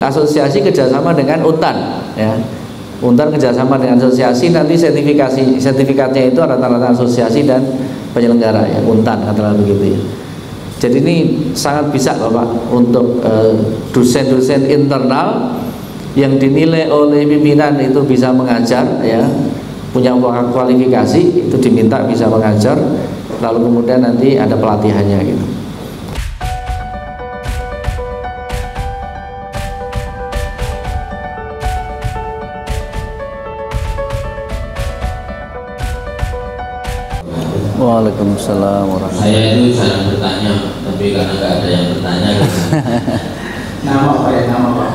asosiasi kerjasama dengan Untan, ya. Untan kerjasama dengan asosiasi, nanti sertifikatnya itu rata-rata asosiasi dan penyelenggara, ya, Untan katakanlah begitu, ya. Jadi ini sangat bisa Bapak untuk dosen-dosen internal yang dinilai oleh pimpinan itu bisa mengajar, ya, punya kualifikasi, itu diminta bisa mengajar, lalu kemudian nanti ada pelatihannya gitu. Waalaikumsalam warahmatullahi wabarakatuh. Saya itu jarang bertanya, tapi karena nggak ada yang bertanya gitu. Nama Pak ya, nama Pak.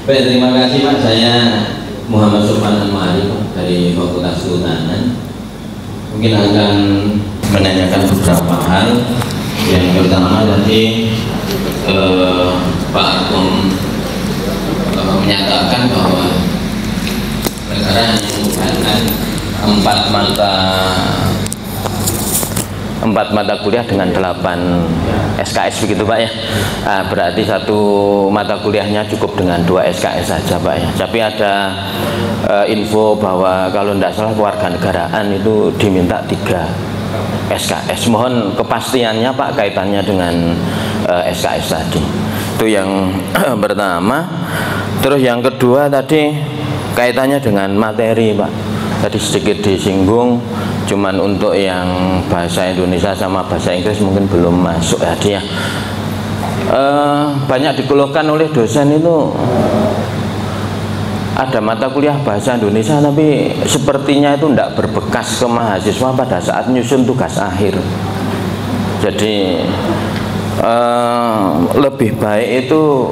Baik, terima kasih Pak. Saya Muhammad Sofwan Al-Mari dari Fakultas Kehutanan. Mungkin akan menanyakan beberapa hal. Yang pertama tadi Pak Agung menyatakan bahwa negara hanya menggunakan 4 mata kuliah dengan 8 SKS begitu Pak ya. Berarti satu mata kuliahnya cukup dengan 2 SKS saja Pak ya. Tapi ada info bahwa kalau tidak salah kewarganegaraan itu diminta 3 SKS. Mohon kepastiannya Pak kaitannya dengan SKS tadi. Itu yang pertama. Terus yang kedua tadi kaitannya dengan materi Pak. Tadi sedikit disinggung, cuman untuk yang bahasa Indonesia sama bahasa Inggris mungkin belum masuk tadi ya. Banyak dikeluhkan oleh dosen itu ada mata kuliah bahasa Indonesia tapi sepertinya itu tidak berbekas ke mahasiswa pada saat nyusun tugas akhir. Jadi lebih baik itu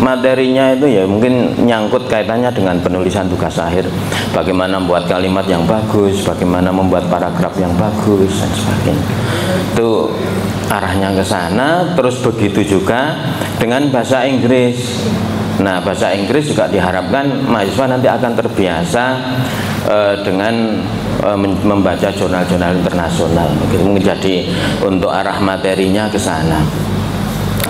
materinya itu ya mungkin nyangkut kaitannya dengan penulisan tugas akhir, bagaimana membuat kalimat yang bagus, bagaimana membuat paragraf yang bagus dan sebagainya. Itu arahnya ke sana. Terus begitu juga dengan bahasa Inggris. Nah, bahasa Inggris juga diharapkan mahasiswa nanti akan terbiasa dengan membaca jurnal-jurnal internasional. Mungkin jadi untuk arah materinya ke sana.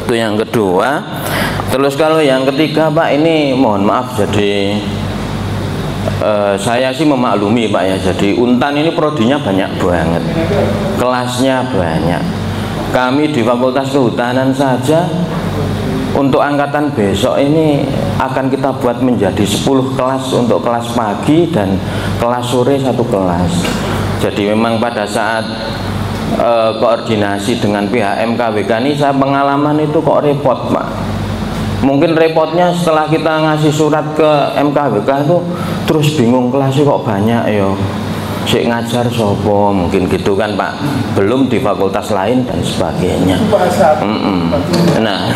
Itu yang kedua. Terus kalau yang ketiga Pak, ini mohon maaf, jadi saya sih memaklumi Pak ya, jadi Untan ini prodinya banyak banget, kelasnya banyak. Kami di Fakultas Kehutanan saja untuk angkatan besok ini akan kita buat menjadi 10 kelas untuk kelas pagi dan kelas sore 1 kelas. Jadi memang pada saat koordinasi dengan pihak MKWK ini saya pengalaman itu kok repot Pak. Mungkin repotnya setelah kita ngasih surat ke MKWK itu terus bingung, kelasnya kok banyak yo, sik ngajar sopo, mungkin gitu kan Pak, belum di fakultas lain dan sebagainya. Nah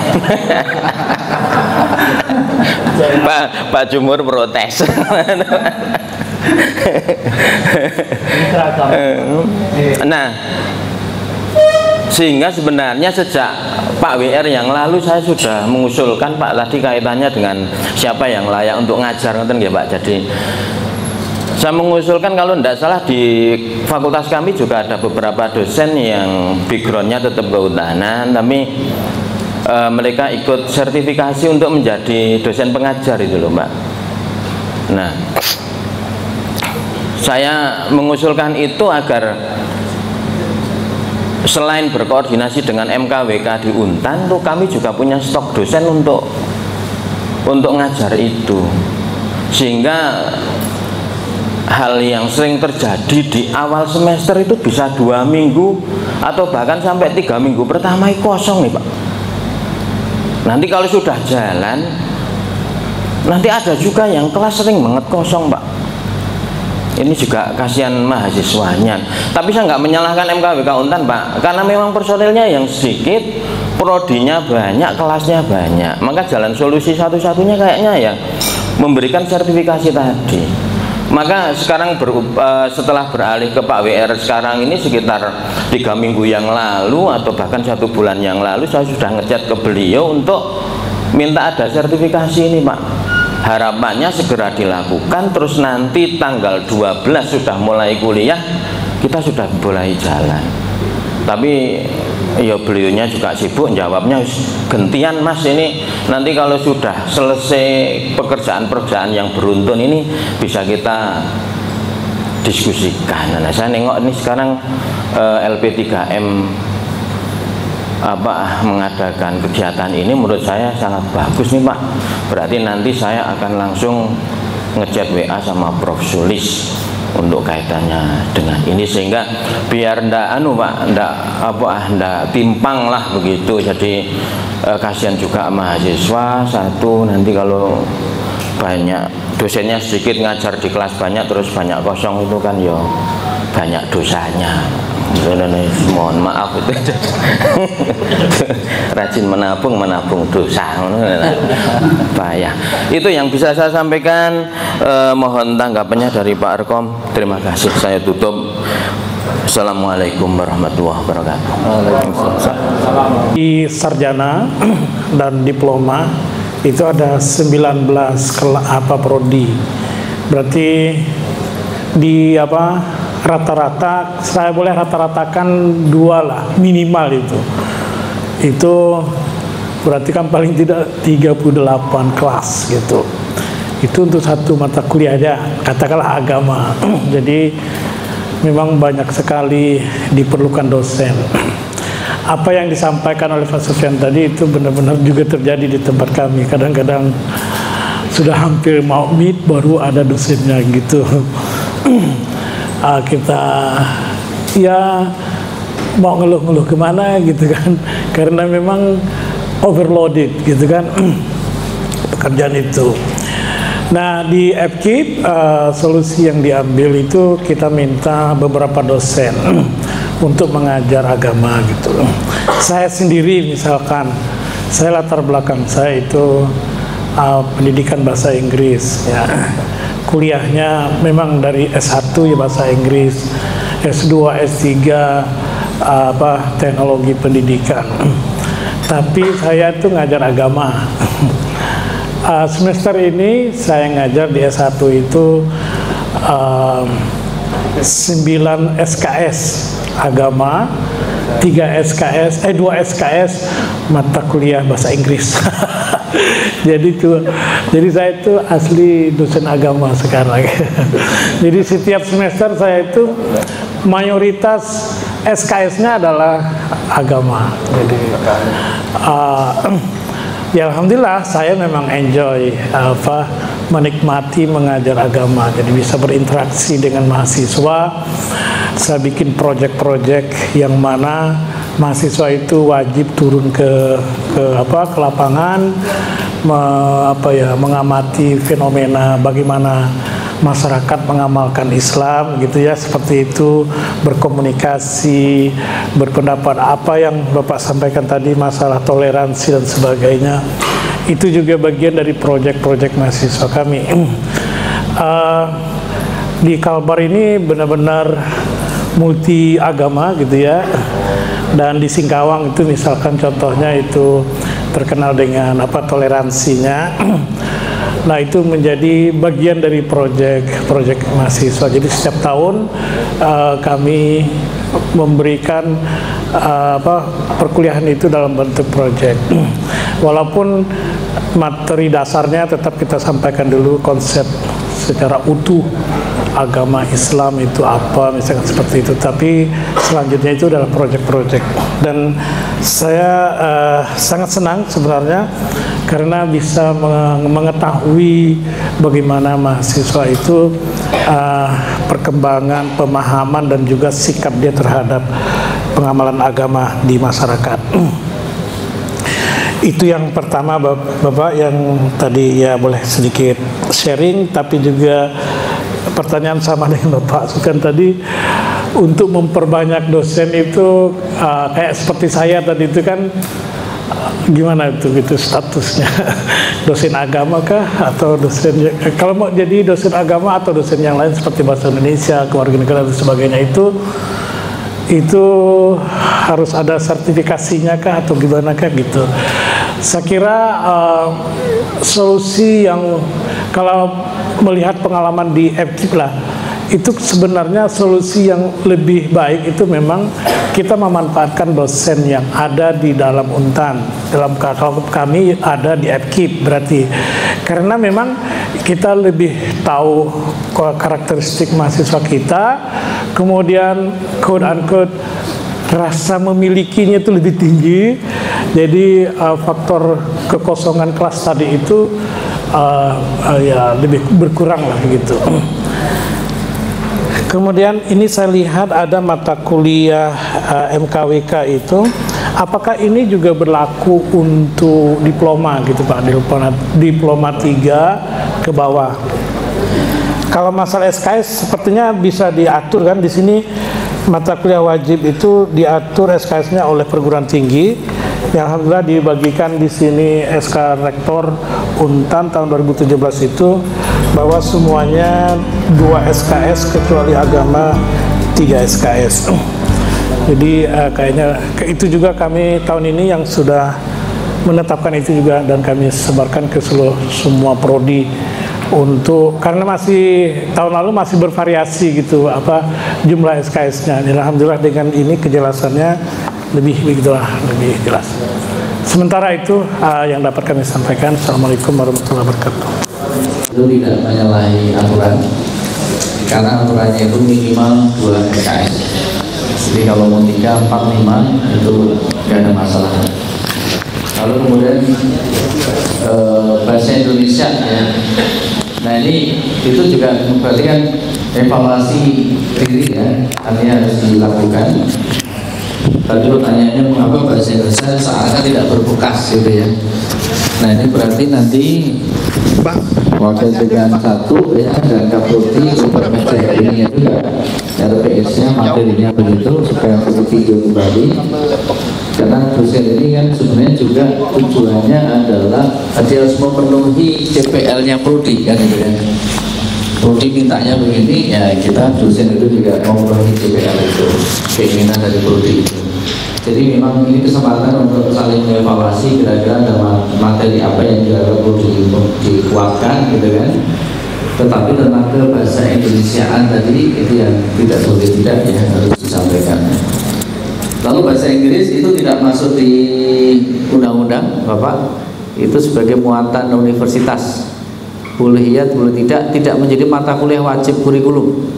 Pak Jumur protes. Nah, sehingga sebenarnya sejak Pak WR yang lalu saya sudah mengusulkan Pak tadi kaitannya dengan siapa yang layak untuk ngajar nonton ya Pak. Jadi saya mengusulkan kalau tidak salah di fakultas kami juga ada beberapa dosen yang backgroundnya tetap kehutanan, tapi mereka ikut sertifikasi untuk menjadi dosen pengajar itu loh Mbak. Nah, saya mengusulkan itu agar selain berkoordinasi dengan MKWK di Untan tuh kami juga punya stok dosen untuk ngajar itu, sehingga hal yang sering terjadi di awal semester itu bisa 2 minggu atau bahkan sampai 3 minggu pertama kosong nih Pak. Nanti kalau sudah jalan nanti ada juga yang kelas sering banget kosong Pak. Ini juga kasihan mahasiswanya. Tapi saya nggak menyalahkan MKWK Untan Pak, karena memang personilnya yang sedikit, prodinya banyak, kelasnya banyak. Maka jalan solusi satu-satunya kayaknya ya memberikan sertifikasi tadi. Maka sekarang setelah beralih ke Pak WR sekarang ini sekitar 3 minggu yang lalu atau bahkan 1 bulan yang lalu saya sudah ngechat ke beliau untuk minta ada sertifikasi ini Pak. Harapannya segera dilakukan, terus nanti tanggal 12 sudah mulai kuliah, kita sudah mulai jalan. Tapi ya beliaunya juga sibuk jawabnya, gantian Mas, ini nanti kalau sudah selesai pekerjaan-pekerjaan yang beruntun ini bisa kita diskusikan. Nah, saya nengok ini sekarang LP3M mengadakan kegiatan ini, menurut saya sangat bagus nih Pak. Berarti nanti saya akan langsung ngechat WA sama Prof Sulis untuk kaitannya dengan ini, sehingga biar ndak ndak timpang lah begitu. Jadi kasihan juga mahasiswa satu, nanti kalau banyak dosennya sedikit, ngajar di kelas banyak terus banyak kosong, itu kan ya banyak dosanya. Mohon maaf itu rajin menabung dosa, bahaya. Itu yang bisa saya sampaikan. Mohon tanggapannya dari Pak Arkom. Terima kasih, saya tutup. Assalamualaikum warahmatullahi wabarakatuh. Di sarjana dan diploma itu ada 19 prodi. Berarti di rata-rata, saya boleh rata-ratakan 2 lah minimal itu berarti kan paling tidak 38 kelas gitu. Itu untuk satu mata kuliah aja, katakanlah agama. Jadi memang banyak sekali diperlukan dosen. Apa yang disampaikan oleh Pak Sofyan tadi itu benar-benar juga terjadi di tempat kami. Kadang-kadang sudah hampir mau meet baru ada dosennya gitu. Kita ya mau ngeluh-ngeluh kemana gitu kan, karena memang overloaded gitu kan pekerjaan itu. Nah, di FKIP solusi yang diambil itu kita minta beberapa dosen untuk mengajar agama gitu. Saya sendiri misalkan, saya latar belakang saya itu pendidikan bahasa Inggris ya. Kuliahnya memang dari S1 ya bahasa Inggris, S2, S3 teknologi pendidikan. Tapi saya itu ngajar agama. Semester ini saya ngajar di S1 itu 9 SKS agama, 2 SKS mata kuliah bahasa Inggris. Jadi saya itu asli dosen agama sekarang. Jadi setiap semester saya itu mayoritas SKS-nya adalah agama. Jadi ya alhamdulillah saya memang enjoy menikmati mengajar agama. Jadi bisa berinteraksi dengan mahasiswa. Saya bikin proyek-proyek yang mana mahasiswa itu wajib turun ke lapangan, mengamati fenomena bagaimana masyarakat mengamalkan Islam gitu ya, seperti itu, berkomunikasi, berpendapat. Apa yang Bapak sampaikan tadi masalah toleransi dan sebagainya, itu juga bagian dari proyek-proyek mahasiswa kami. Di Kalbar ini benar-benar multi agama gitu ya. Dan di Singkawang itu misalkan contohnya itu terkenal dengan toleransinya. Nah, itu menjadi bagian dari proyek mahasiswa. Jadi setiap tahun kami memberikan perkuliahan itu dalam bentuk proyek. Walaupun materi dasarnya tetap kita sampaikan dulu konsep secara utuh agama Islam itu apa, misalkan seperti itu. Tapi selanjutnya itu adalah proyek-proyek. Dan saya sangat senang sebenarnya karena bisa mengetahui bagaimana mahasiswa itu perkembangan, pemahaman, dan juga sikap dia terhadap pengamalan agama di masyarakat. Itu yang pertama Bapak, yang tadi ya boleh sedikit sharing, tapi juga pertanyaan sama dengan Bapak Sukan tadi, untuk memperbanyak dosen itu kayak seperti saya tadi itu kan, gimana itu gitu statusnya, dosen agama kah atau dosen, kalau mau jadi dosen agama atau dosen yang lain seperti bahasa Indonesia, kewarganegaraan dan sebagainya, itu harus ada sertifikasinya kah atau gimana kah gitu. Saya kira solusi yang kalau melihat pengalaman di FKIP lah, itu sebenarnya solusi yang lebih baik itu memang kita memanfaatkan dosen yang ada di dalam Untan. Kalau kami ada di FKIP berarti, karena memang kita lebih tahu karakteristik mahasiswa kita, kemudian quote unquote rasa memilikinya itu lebih tinggi, jadi faktor kekosongan kelas tadi itu ya lebih berkurang lah gitu. Kemudian ini saya lihat ada mata kuliah MKWK itu, apakah ini juga berlaku untuk diploma gitu Pak, diploma 3 ke bawah? Kalau masalah SKS sepertinya bisa diatur kan di sini. Mata kuliah wajib itu diatur SKS-nya oleh perguruan tinggi. Yang alhamdulillah dibagikan di sini SK Rektor Untan tahun 2017 itu bahwa semuanya 2 SKS kecuali agama 3 SKS. Jadi kayaknya itu juga kami tahun ini yang sudah menetapkan itu juga, dan kami sebarkan ke seluruh semua prodi. Untuk karena masih tahun lalu masih bervariasi gitu apa jumlah SKS-nya. Alhamdulillah dengan ini kejelasannya lebih jelas. Sementara itu yang dapat kami sampaikan. Assalamualaikum warahmatullahi wabarakatuh. Itu tidak menyalahi aturan, karena aturannya itu minimal 2 SKS. Jadi kalau mau 3, 4, 5 itu tidak ada masalah. Lalu kemudian bahasa Indonesia ya. Nah ini itu juga berarti kan evaluasi diri ya, artinya harus dilakukan. Tadi pertanyaannya mengapa bahasa Indonesia seakan tidak berbekas gitu ya. Nah ini berarti nanti wakil dekan 1 ya dan Kapolri supervisor ini juga RPS-nya materinya begitu supaya perlu video kembali. Karena dosen ini kan sebenarnya juga tujuannya adalah dia harus memenuhi CPL-nya prodi kan gitu ya. Prodi mintanya begini ya, kita dosen itu juga memenuhi CPL itu, keinginan dari prodi itu. Jadi memang ini kesempatan untuk saling mengevaluasi kira-kira ada materi apa yang kira-kira perlu dikuatkan gitu kan. Tetapi tentang bahasa Indonesiaan tadi itu yang tidak boleh tidak ya harus disampaikan. Lalu bahasa Inggris itu tidak masuk di undang-undang Bapak, itu sebagai muatan universitas, boleh iya boleh tidak menjadi mata kuliah wajib kurikulum,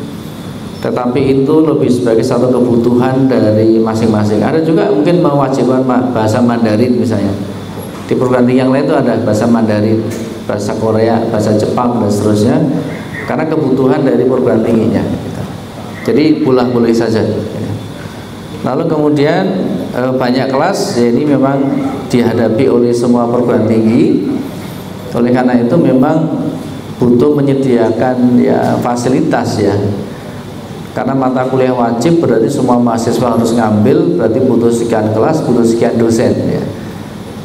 tetapi itu lebih sebagai satu kebutuhan dari masing-masing. Ada juga mungkin mewajibkan bahasa Mandarin misalnya, di perguruan tinggi yang lain itu ada bahasa Mandarin, bahasa Korea, bahasa Jepang dan seterusnya, karena kebutuhan dari perguruan tingginya. Jadi boleh saja. Lalu kemudian banyak kelas, ya ini memang dihadapi oleh semua perguruan tinggi. Oleh karena itu memang butuh menyediakan ya fasilitas ya. Karena mata kuliah wajib berarti semua mahasiswa harus ngambil, berarti butuh sekian kelas, butuh sekian dosen ya.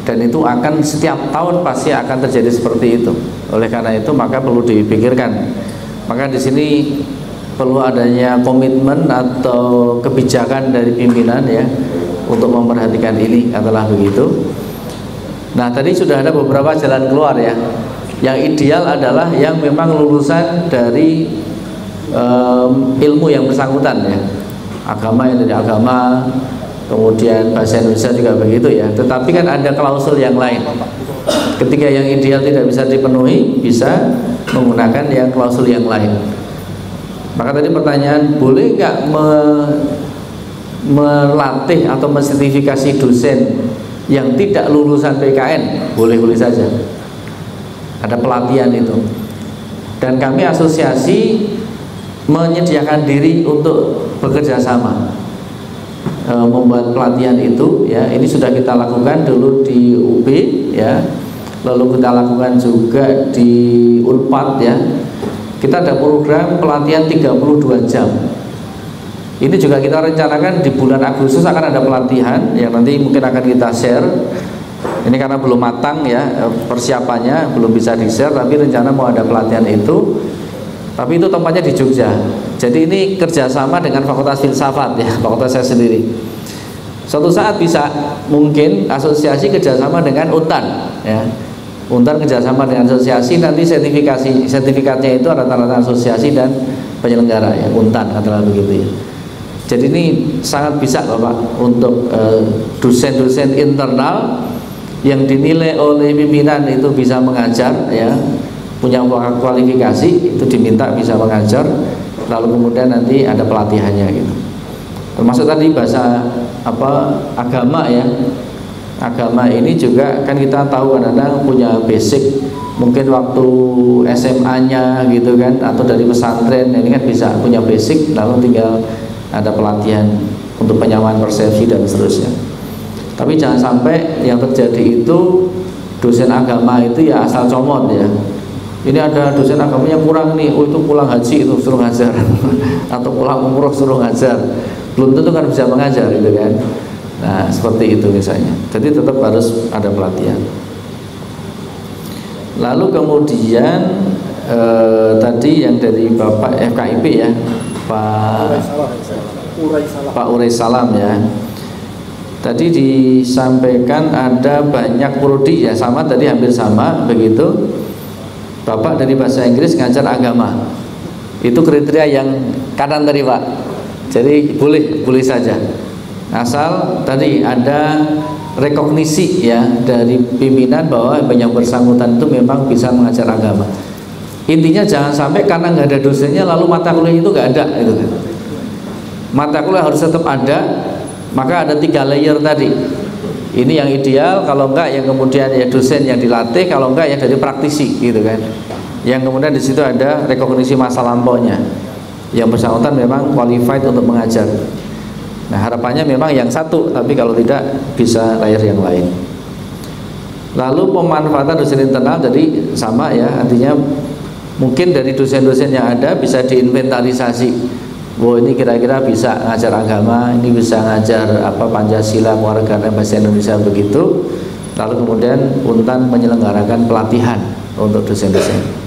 Dan itu akan setiap tahun pasti akan terjadi seperti itu. Oleh karena itu maka perlu dipikirkan. Maka di sini perlu adanya komitmen atau kebijakan dari pimpinan ya untuk memperhatikan ini, katalah begitu. Nah tadi sudah ada beberapa jalan keluar ya. Yang ideal adalah yang memang lulusan dari ilmu yang bersangkutan ya, agama yang dari agama, kemudian bahasa Indonesia juga begitu ya. Tetapi kan ada klausul yang lain. Ketika yang ideal tidak bisa dipenuhi, bisa menggunakan yang klausul yang lain. Maka tadi pertanyaan, boleh nggak melatih atau mensertifikasi dosen yang tidak lulusan PKN? Boleh-boleh saja. Ada pelatihan itu. Dan kami asosiasi menyediakan diri untuk bekerja sama membuat pelatihan itu ya. Ini sudah kita lakukan dulu di UB ya. Lalu kita lakukan juga di Unpad ya. Kita ada program pelatihan 32 jam. Ini juga kita rencanakan di bulan Agustus akan ada pelatihan yang nanti mungkin akan kita share. Ini karena belum matang ya persiapannya, belum bisa di-share, tapi rencana mau ada pelatihan itu. Tapi itu tempatnya di Jogja. Jadi ini kerjasama dengan Fakultas Filsafat ya, fakultas saya sendiri. Suatu saat bisa mungkin asosiasi kerjasama dengan Untan ya. Untan kerjasama dengan asosiasi, nanti sertifikatnya itu rata-rata asosiasi dan penyelenggara ya, Untan katakanlah begitu ya. Jadi ini sangat bisa Bapak untuk dosen-dosen internal yang dinilai oleh pimpinan itu bisa mengajar ya, punya kualifikasi, itu diminta bisa mengajar, lalu kemudian nanti ada pelatihannya gitu. Termasuk tadi bahasa agama ya. Agama ini juga kan kita tahu kadang-kadang punya basic, mungkin waktu SMA-nya gitu kan, atau dari pesantren, ini kan bisa punya basic, lalu tinggal ada pelatihan untuk penyamaan persepsi dan seterusnya. Tapi jangan sampai yang terjadi itu dosen agama itu ya asal comot ya. Ini ada dosen agama yang kurang nih, oh itu pulang haji itu suruh ngajar atau pulang umroh suruh ngajar, belum tentu kan bisa mengajar gitu kan. Nah seperti itu misalnya. Jadi tetap harus ada pelatihan. Lalu kemudian tadi yang dari Bapak FKIP ya, Pak Urais Salam ya. Tadi disampaikan ada banyak prodi ya, sama tadi hampir sama begitu. Bapak dari bahasa Inggris ngajar agama. Itu kriteria yang kanan tadi Pak. Jadi boleh saja. Asal tadi ada rekognisi ya dari pimpinan bahwa yang bersangkutan itu memang bisa mengajar agama. Intinya jangan sampai karena nggak ada dosennya lalu mata kuliah itu nggak ada gitu kan. Mata kuliah harus tetap ada, maka ada 3 layer tadi. Ini yang ideal, kalau enggak yang kemudian ya dosen yang dilatih, kalau enggak ya dari praktisi gitu kan. Yang kemudian di situ ada rekognisi masa lampaunya. Yang bersangkutan memang qualified untuk mengajar. Nah harapannya memang yang satu, tapi kalau tidak bisa layer yang lain. Lalu pemanfaatan dosen internal jadi sama ya, artinya mungkin dari dosen-dosen yang ada bisa diinventarisasi. Wah ini kira-kira bisa ngajar agama, ini bisa ngajar Pancasila, kewarganegaraan, bahasa Indonesia begitu. Lalu kemudian Untan menyelenggarakan pelatihan untuk dosen-dosen.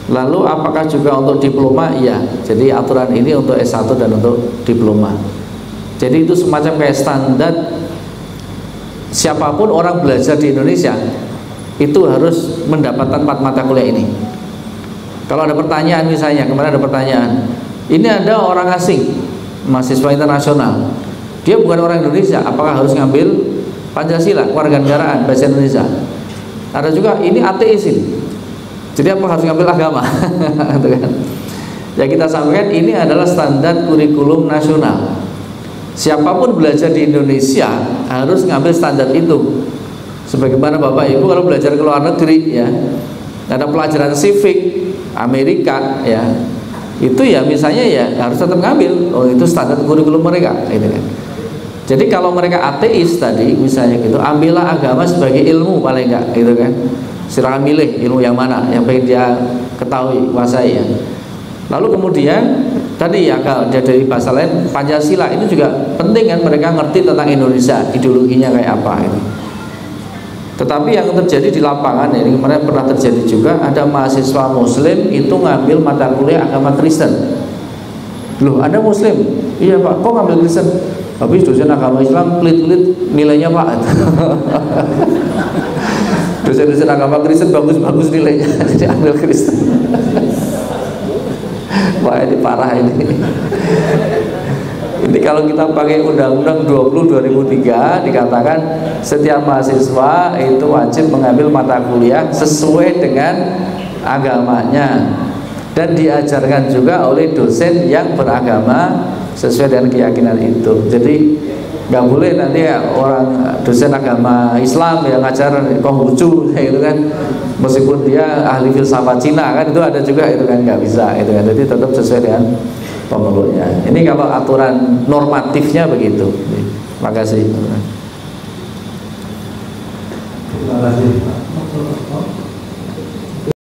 Lalu apakah juga untuk diploma? Iya. Jadi aturan ini untuk S1 dan untuk diploma. Jadi itu semacam kayak standar, siapapun orang belajar di Indonesia itu harus mendapatkan 4 mata kuliah ini. Kalau ada pertanyaan misalnya, kemarin ada pertanyaan, ini ada orang asing, mahasiswa internasional, dia bukan orang Indonesia, apakah harus ngambil Pancasila, kewarganegaraan, bahasa Indonesia? Ada juga ini ateis ini, jadi apa harus ngambil agama? Ya kita sampaikan ini adalah standar kurikulum nasional. Siapapun belajar di Indonesia harus ngambil standar itu. Sebagaimana Bapak Ibu kalau belajar ke luar negeri ya, ada pelajaran civic Amerika ya, itu ya misalnya ya harus tetap ngambil. Oh itu standar kurikulum mereka gitu kan. Jadi kalau mereka ateis tadi misalnya gitu, ambillah agama sebagai ilmu paling enggak gitu kan. Silakan milih ilmu yang mana yang pengen dia ketahui, kuasai ya. Lalu kemudian tadi ya kalau dari bahasa lain Pancasila itu juga penting kan, mereka ngerti tentang Indonesia, ideologinya kayak apa ini. Tetapi yang terjadi di lapangan ini kemarin pernah terjadi juga, ada mahasiswa Muslim itu ngambil mata kuliah agama Kristen. Loh, Anda Muslim? Iya Pak, kok ngambil Kristen? Habis dosen agama Islam pelit-pelit nilainya Pak. Dosen-dosen agama Kristen bagus-bagus nilainya, jadi ambil Kristen. Wah ini parah ini. Ini kalau kita pakai Undang-Undang 20/2003 dikatakan setiap mahasiswa itu wajib mengambil mata kuliah sesuai dengan agamanya dan diajarkan juga oleh dosen yang beragama sesuai dengan keyakinan itu. Jadi nggak boleh nanti ya, orang dosen agama Islam yang ngajar Konghucu gitu kan, meskipun dia ahli filsafat Cina kan, itu ada juga itu kan, nggak bisa itu kan. Jadi tetap sesuai dengan pemeluknya. Ini kalau aturan normatifnya begitu. Terima kasih. Terima kasih Pak.